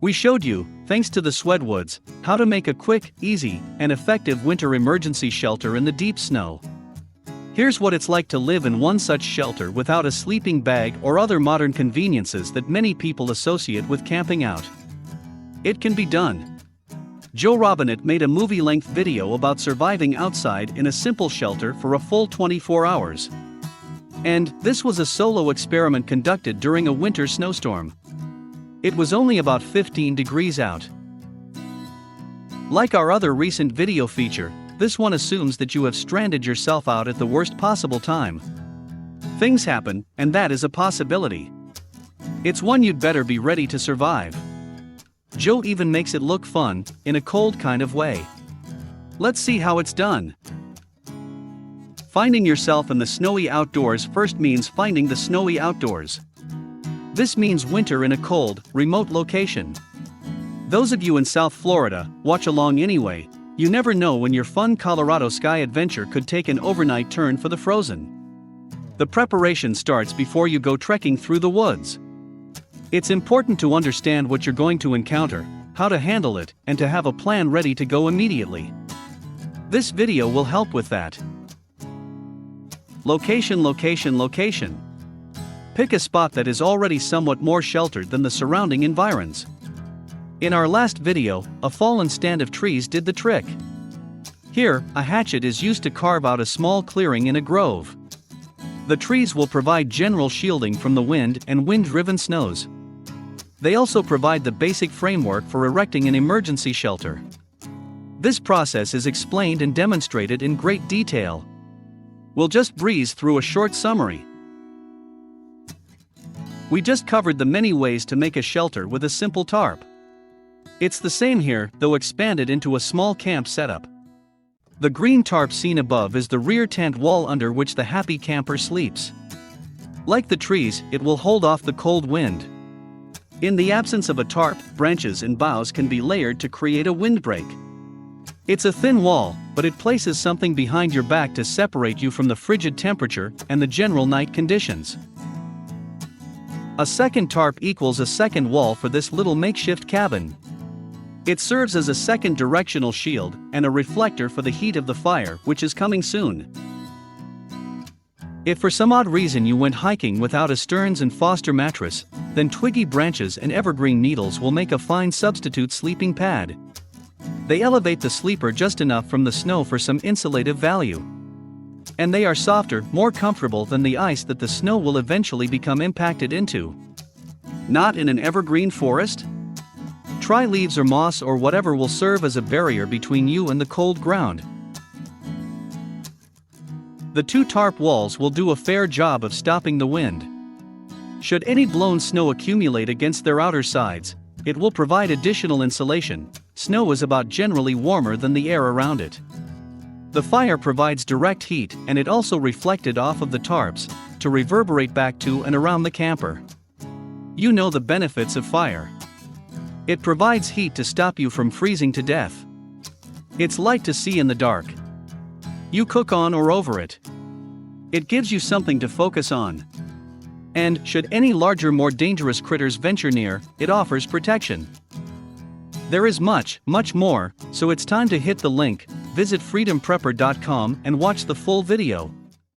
We showed you, thanks to the Swedwoods, how to make a quick, easy, and effective winter emergency shelter in the deep snow. Here's what it's like to live in one such shelter without a sleeping bag or other modern conveniences that many people associate with camping out. It can be done. Joe Robinett made a movie-length video about surviving outside in a simple shelter for a full 24 hours. And this was a solo experiment conducted during a winter snowstorm. It was only about 15 degrees out. Like our other recent video feature, this one assumes that you have stranded yourself out at the worst possible time. Things happen, and that is a possibility. It's one you'd better be ready to survive. Joe even makes it look fun, in a cold kind of way. Let's see how it's done. Finding yourself in the snowy outdoors first means finding the snowy outdoors. This means winter in a cold, remote location. Those of you in South Florida, watch along anyway. You never know when your fun Colorado sky adventure could take an overnight turn for the frozen. The preparation starts before you go trekking through the woods. It's important to understand what you're going to encounter, how to handle it, and to have a plan ready to go immediately. This video will help with that. Location, location, location. Pick a spot that is already somewhat more sheltered than the surrounding environs. In our last video, a fallen stand of trees did the trick. Here, a hatchet is used to carve out a small clearing in a grove. The trees will provide general shielding from the wind and wind-driven snows. They also provide the basic framework for erecting an emergency shelter. This process is explained and demonstrated in great detail. We'll just breeze through a short summary. We just covered the many ways to make a shelter with a simple tarp. It's the same here, though expanded into a small camp setup. The green tarp seen above is the rear tent wall under which the happy camper sleeps. Like the trees, it will hold off the cold wind. In the absence of a tarp, branches and boughs can be layered to create a windbreak. It's a thin wall, but it places something behind your back to separate you from the frigid temperature and the general night conditions. A second tarp equals a second wall for this little makeshift cabin. It serves as a second directional shield and a reflector for the heat of the fire, which is coming soon. If for some odd reason you went hiking without a Stearns & Foster mattress, then twiggy branches and evergreen needles will make a fine substitute sleeping pad. They elevate the sleeper just enough from the snow for some insulative value. And they are softer, more comfortable than the ice that the snow will eventually become impacted into. Not in an evergreen forest? Try leaves or moss or whatever will serve as a barrier between you and the cold ground. The two tarp walls will do a fair job of stopping the wind. Should any blown snow accumulate against their outer sides, it will provide additional insulation. Snow is about generally warmer than the air around it. The fire provides direct heat, and it also reflected off of the tarps, to reverberate back to and around the camper. You know the benefits of fire. It provides heat to stop you from freezing to death. It's light to see in the dark. You cook on or over it. It gives you something to focus on. And, should any larger, more dangerous critters venture near, it offers protection. There is much, much more, so it's time to hit the link, visit freedomprepper.com and watch the full video.